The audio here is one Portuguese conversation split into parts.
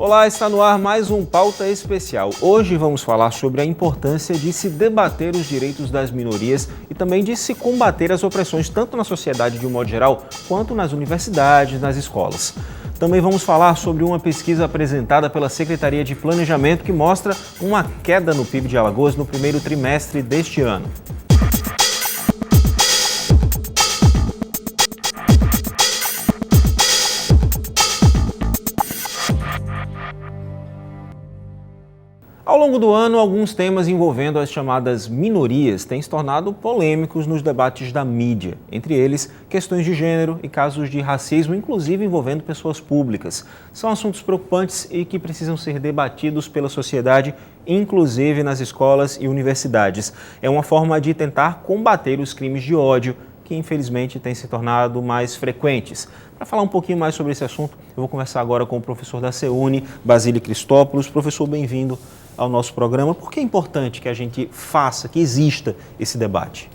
Olá, está no ar mais um Pauta Especial. Hoje vamos falar sobre a importância de se debater os direitos das minorias e também de se combater as opressões tanto na sociedade de um modo geral, quanto nas universidades, nas escolas. Também vamos falar sobre uma pesquisa apresentada pela Secretaria de Planejamento que mostra uma queda no PIB de Alagoas no primeiro trimestre deste ano. Ao longo do ano, alguns temas envolvendo as chamadas minorias têm se tornado polêmicos nos debates da mídia. Entre eles, questões de gênero e casos de racismo, inclusive envolvendo pessoas públicas. São assuntos preocupantes e que precisam ser debatidos pela sociedade, inclusive nas escolas e universidades. É uma forma de tentar combater os crimes de ódio, que infelizmente têm se tornado mais frequentes. Para falar um pouquinho mais sobre esse assunto, eu vou conversar agora com o professor da CEUNI, Basílio Cristópolos. Professor, bem-vindo ao nosso programa. Por que é importante que a gente faça, que exista esse debate?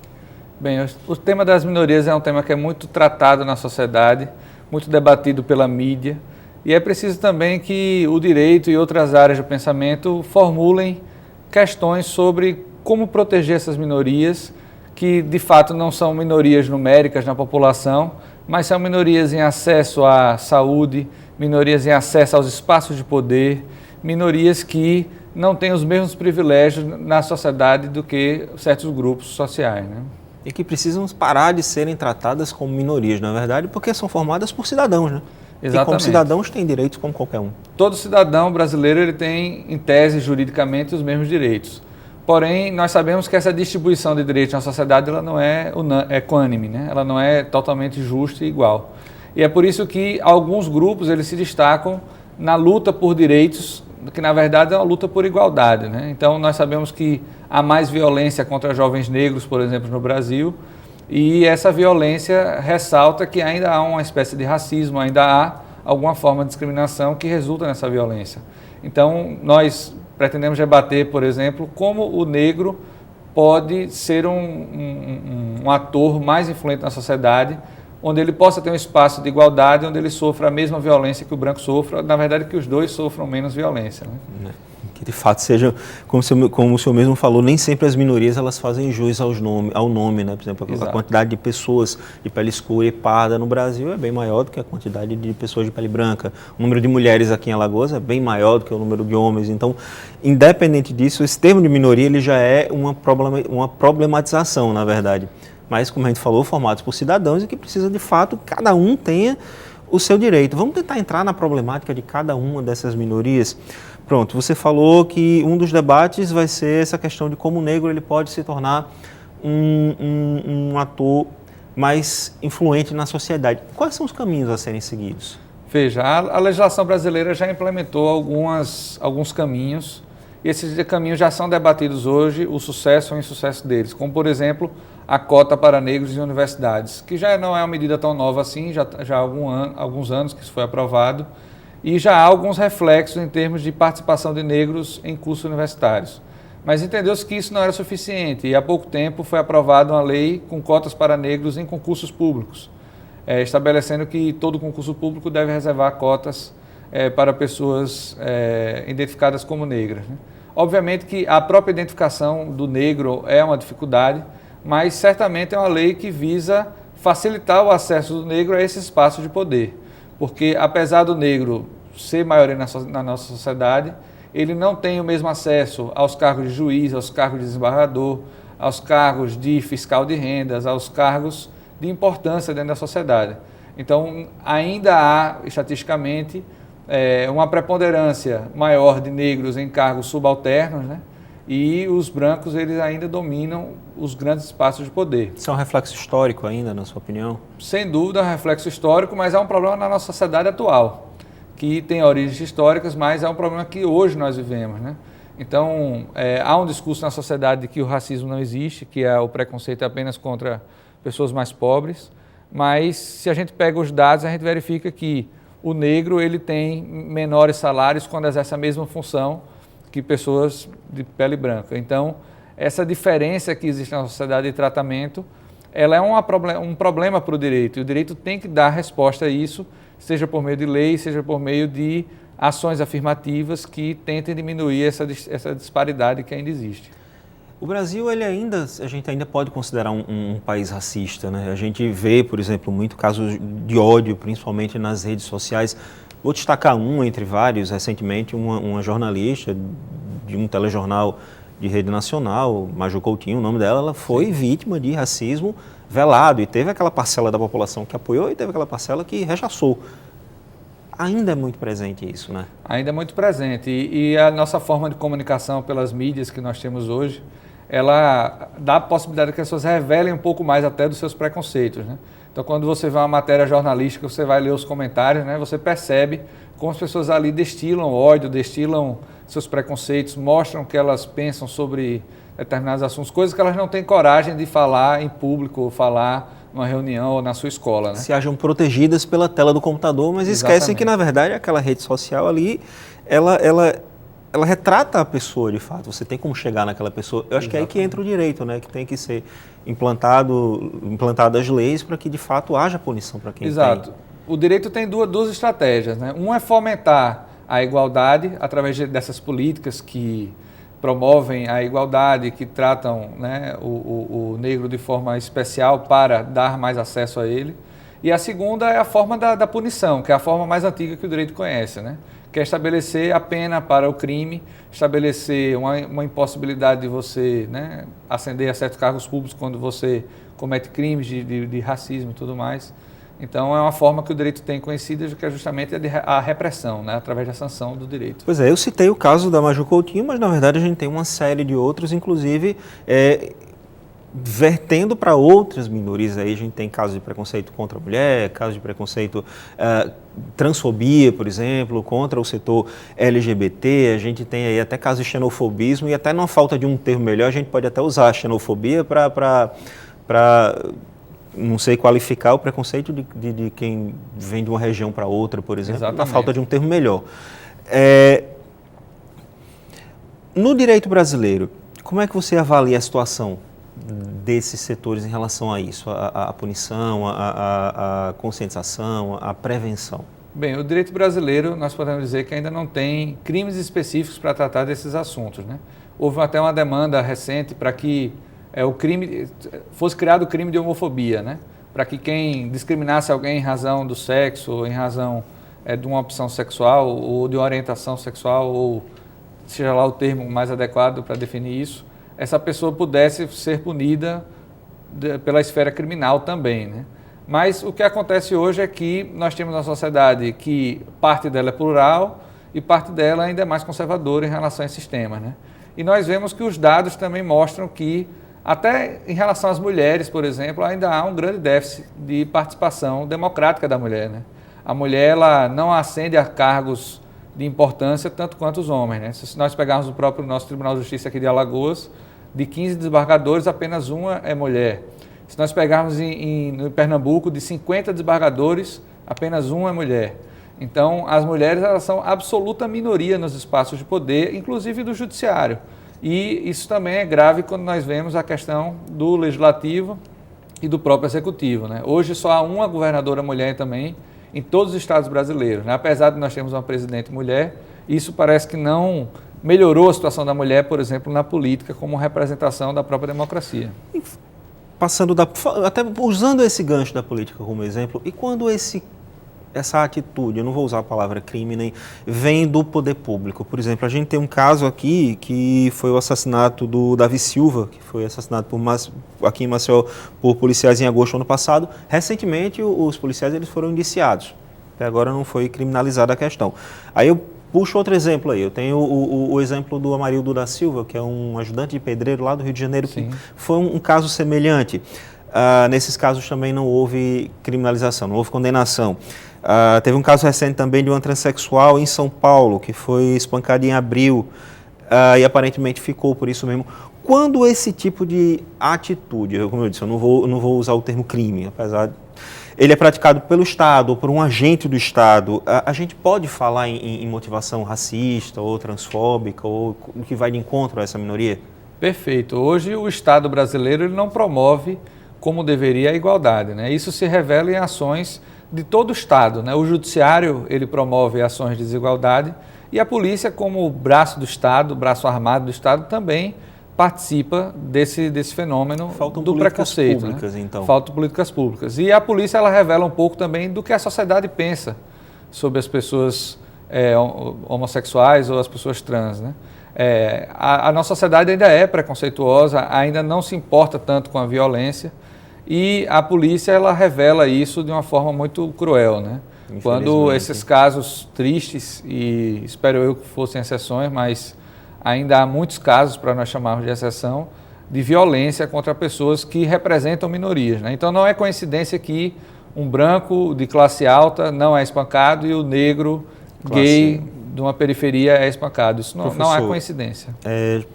Bem, o tema das minorias é um tema que é muito tratado na sociedade, muito debatido pela mídia, e é preciso também que o direito e outras áreas do pensamento formulem questões sobre como proteger essas minorias, que de fato não são minorias numéricas na população, mas são minorias em acesso à saúde, minorias em acesso aos espaços de poder, minorias que não têm os mesmos privilégios na sociedade do que certos grupos sociais, né? E que precisam parar de serem tratadas como minorias, na verdade, porque são formadas por cidadãos, né? Exatamente. E como cidadãos têm direitos como qualquer um. Todo cidadão brasileiro ele tem, em tese, juridicamente, os mesmos direitos. Porém, nós sabemos que essa distribuição de direitos na sociedade ela não é equânime, né? Ela não é totalmente justa e igual. E é por isso que alguns grupos eles se destacam na luta por direitos, que na verdade é uma luta por igualdade, né? Então nós sabemos que há mais violência contra jovens negros, por exemplo, no Brasil, e essa violência ressalta que ainda há uma espécie de racismo, ainda há alguma forma de discriminação que resulta nessa violência. Então nós pretendemos debater, por exemplo, como o negro pode ser um ator mais influente na sociedade, onde ele possa ter um espaço de igualdade, onde ele sofra a mesma violência que o branco sofra, na verdade que os dois sofram menos violência, né? Que de fato seja, como o senhor mesmo falou, nem sempre as minorias elas fazem jus ao nome, né? Por exemplo, Exato. A quantidade de pessoas de pele escura e parda no Brasil é bem maior do que a quantidade de pessoas de pele branca. O número de mulheres aqui em Alagoas é bem maior do que o número de homens. Então, independente disso, esse termo de minoria ele já é uma problematização, na verdade. Mas, como a gente falou, formados por cidadãos e que precisa, de fato, cada um tenha o seu direito. Vamos tentar entrar na problemática de cada uma dessas minorias. Pronto, você falou que um dos debates vai ser essa questão de como o negro ele pode se tornar um ator mais influente na sociedade. Quais são os caminhos a serem seguidos? Veja, a legislação brasileira já implementou alguns caminhos, e esses caminhos já são debatidos hoje, o sucesso ou insucesso deles, como, por exemplo, a cota para negros em universidades, que já não é uma medida tão nova assim, já há alguns anos que isso foi aprovado, e já há alguns reflexos em termos de participação de negros em cursos universitários. Mas entendeu-se que isso não era suficiente, e há pouco tempo foi aprovada uma lei com cotas para negros em concursos públicos, estabelecendo que todo concurso público deve reservar cotas para pessoas identificadas como negras, né? Obviamente que a própria identificação do negro é uma dificuldade, mas certamente é uma lei que visa facilitar o acesso do negro a esse espaço de poder. Porque apesar do negro ser maioria na nossa sociedade, ele não tem o mesmo acesso aos cargos de juiz, aos cargos de desembargador, aos cargos de fiscal de rendas, aos cargos de importância dentro da sociedade. Então, ainda há, estatisticamente, uma preponderância maior de negros em cargos subalternos, né? E os brancos eles ainda dominam os grandes espaços de poder. Isso é um reflexo histórico ainda, na sua opinião? Sem dúvida é um reflexo histórico, mas é um problema na nossa sociedade atual, que tem origens históricas, mas é um problema que hoje nós vivemos, né? Então, há um discurso na sociedade de que o racismo não existe, que o preconceito é apenas contra pessoas mais pobres, mas se a gente pega os dados, a gente verifica que o negro ele tem menores salários quando exerce a mesma função que pessoas de pele branca. Então, essa diferença que existe na sociedade de tratamento, ela é um problema para o direito, e o direito tem que dar resposta a isso, seja por meio de lei, seja por meio de ações afirmativas que tentem diminuir essa disparidade que ainda existe. O Brasil, a gente ainda pode considerar um país racista, né? A gente vê, por exemplo, muito casos de ódio, principalmente nas redes sociais. Vou destacar um entre vários. Recentemente, uma jornalista de um telejornal de rede nacional, Maju Coutinho, o nome dela, ela foi vítima de racismo velado. E teve aquela parcela da população que apoiou e teve aquela parcela que rechaçou. Ainda é muito presente isso, né? Ainda é muito presente. E a nossa forma de comunicação pelas mídias que nós temos hoje, ela dá a possibilidade que as pessoas revelem um pouco mais até dos seus preconceitos, né? Então, quando você vê uma matéria jornalística, você vai ler os comentários, né? Você percebe como as pessoas ali destilam ódio, destilam seus preconceitos, mostram o que elas pensam sobre determinados assuntos, coisas que elas não têm coragem de falar em público, ou falar numa reunião ou na sua escola, né? Se acham protegidas pela tela do computador, mas esquecem que, na verdade, aquela rede social ali, ela retrata a pessoa, de fato. Você tem como chegar naquela pessoa. Eu acho que é aí que entra o direito, né? Que tem que ser implantadas leis para que, de fato, haja punição para quem Exato. O direito tem duas estratégias, né? Um é fomentar a igualdade através dessas políticas que promovem a igualdade, que tratam, né, o negro de forma especial para dar mais acesso a ele. E a segunda é a forma da punição, que é a forma mais antiga que o direito conhece, né? Que é estabelecer a pena para o crime, estabelecer uma impossibilidade de você, né, ascender a certos cargos públicos quando você comete crimes de racismo e tudo mais. Então, é uma forma que o direito tem conhecida, que é justamente a repressão, né, através da sanção do direito. Pois é, eu citei o caso da Maju Coutinho, mas na verdade a gente tem uma série de outros, inclusive vertendo para outras minorias. Aí a gente tem casos de preconceito contra a mulher, casos de preconceito, transfobia, por exemplo, contra o setor LGBT, a gente tem aí até casos de xenofobismo e até na falta de um termo melhor, a gente pode até usar a xenofobia para não sei qualificar o preconceito de quem vem de uma região para outra, por exemplo, Exatamente. na falta de um termo melhor. No direito brasileiro, como é que você avalia a situação desses setores em relação a isso, a punição, a conscientização, a prevenção? Bem, o direito brasileiro, nós podemos dizer que ainda não tem crimes específicos para tratar desses assuntos, né? Houve até uma demanda recente para que fosse criado o crime de homofobia, né? Para que quem discriminasse alguém em razão do sexo, ou em razão de uma opção sexual, ou de uma orientação sexual, ou seja lá o termo mais adequado para definir isso, essa pessoa pudesse ser punida pela esfera criminal também, né? Mas o que acontece hoje é que nós temos uma sociedade que parte dela é plural e parte dela ainda é mais conservadora em relação a esses temas, né? E nós vemos que os dados também mostram que até em relação às mulheres, por exemplo, ainda há um grande déficit de participação democrática da mulher, né? A mulher, ela não ascende a cargos de importância tanto quanto os homens, né? Se nós pegarmos o próprio nosso Tribunal de Justiça aqui de Alagoas, de 15 desembargadores, apenas uma é mulher. Se nós pegarmos no Pernambuco, de 50 desembargadores, apenas uma é mulher. Então, as mulheres, elas são absoluta minoria nos espaços de poder, inclusive do judiciário. E isso também é grave quando nós vemos a questão do legislativo e do próprio executivo, né? Hoje só há uma governadora mulher também em todos os estados brasileiros, né? Apesar de nós termos uma presidente mulher, isso parece que não melhorou a situação da mulher, por exemplo, na política, como representação da própria democracia. Até usando esse gancho da política como exemplo, e quando essa atitude, eu não vou usar a palavra crime, nem vem do poder público? Por exemplo, a gente tem um caso aqui que foi o assassinato do Davi Silva, que foi assassinado aqui em Maceió por policiais em agosto do ano passado. Recentemente, os policiais eles foram indiciados. Até agora não foi criminalizada a questão. Aí eu puxo outro exemplo aí. Eu tenho o exemplo do Amarildo da Silva, que é um ajudante de pedreiro lá do Rio de Janeiro, Sim. que foi um caso semelhante. Nesses casos também não houve criminalização, não houve condenação. Teve um caso recente também de uma transexual em São Paulo, que foi espancada em abril e aparentemente ficou por isso mesmo. Quando esse tipo de atitude, como eu disse, eu não vou usar o termo crime, apesar de ele é praticado pelo Estado ou por um agente do Estado, a gente pode falar em motivação racista ou transfóbica ou que vai de encontro a essa minoria? Perfeito. Hoje o Estado brasileiro ele não promove como deveria a igualdade, né? Isso se revela em ações de todo o Estado, né? O Judiciário, ele promove ações de desigualdade e a polícia, como braço do Estado, braço armado do Estado, também participa desse fenômeno do preconceito. Públicas, né? Então. Faltam políticas públicas. E a polícia, ela revela um pouco também do que a sociedade pensa sobre as pessoas homossexuais ou as pessoas trans, né? A nossa sociedade ainda é preconceituosa, ainda não se importa tanto com a violência e a polícia, ela revela isso de uma forma muito cruel, né? Quando esses casos tristes, e espero eu que fossem exceções, mas ainda há muitos casos, para nós chamarmos de exceção, de violência contra pessoas que representam minorias, né? Então não é coincidência que um branco de classe alta não é espancado e o negro gay de uma periferia é espancado. Isso não é coincidência.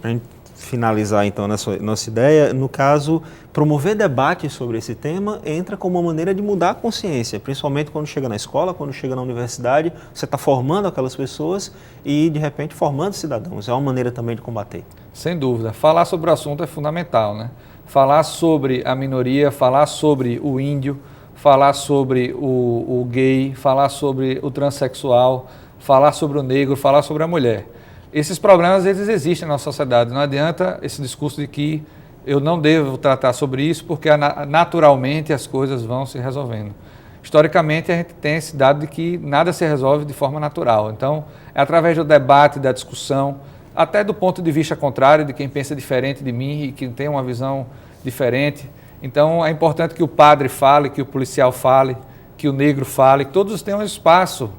Para finalizar então nossa ideia, no caso, promover debate sobre esse tema entra como uma maneira de mudar a consciência, principalmente quando chega na escola, quando chega na universidade, você está formando aquelas pessoas e de repente formando cidadãos. É uma maneira também de combater. Sem dúvida. Falar sobre o assunto é fundamental, né? Falar sobre a minoria, falar sobre o índio, falar sobre o gay, falar sobre o transexual, falar sobre o negro, falar sobre a mulher. Esses problemas, eles existem na nossa sociedade. Não adianta esse discurso de que eu não devo tratar sobre isso porque naturalmente as coisas vão se resolvendo. Historicamente, a gente tem esse dado de que nada se resolve de forma natural. Então, é através do debate, da discussão, até do ponto de vista contrário, de quem pensa diferente de mim e que tem uma visão diferente. Então, é importante que o padre fale, que o policial fale, que o negro fale, que todos tenham espaço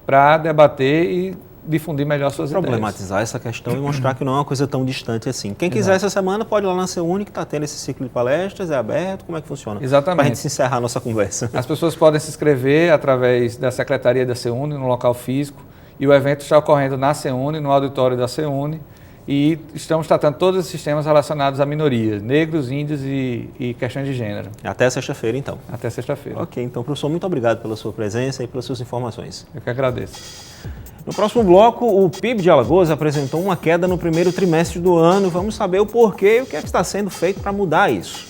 para debater e difundir melhor suas ideias. Problematizar essa questão e mostrar que não é uma coisa tão distante assim. Quem quiser essa semana pode ir lá na CEUNI, que está tendo esse ciclo de palestras, é aberto, como é que funciona? Exatamente. Para a gente se encerrar a nossa conversa. As pessoas podem se inscrever através da Secretaria da CEUNI, no local físico, e o evento está ocorrendo na CEUNI, no auditório da CEUNI, e estamos tratando todos os temas relacionados a minorias, negros, índios e questões de gênero. Até sexta-feira, então. Até sexta-feira. Ok, então, professor, muito obrigado pela sua presença e pelas suas informações. Eu que agradeço. No próximo bloco, o PIB de Alagoas apresentou uma queda no primeiro trimestre do ano. Vamos saber o porquê e o que é que está sendo feito para mudar isso.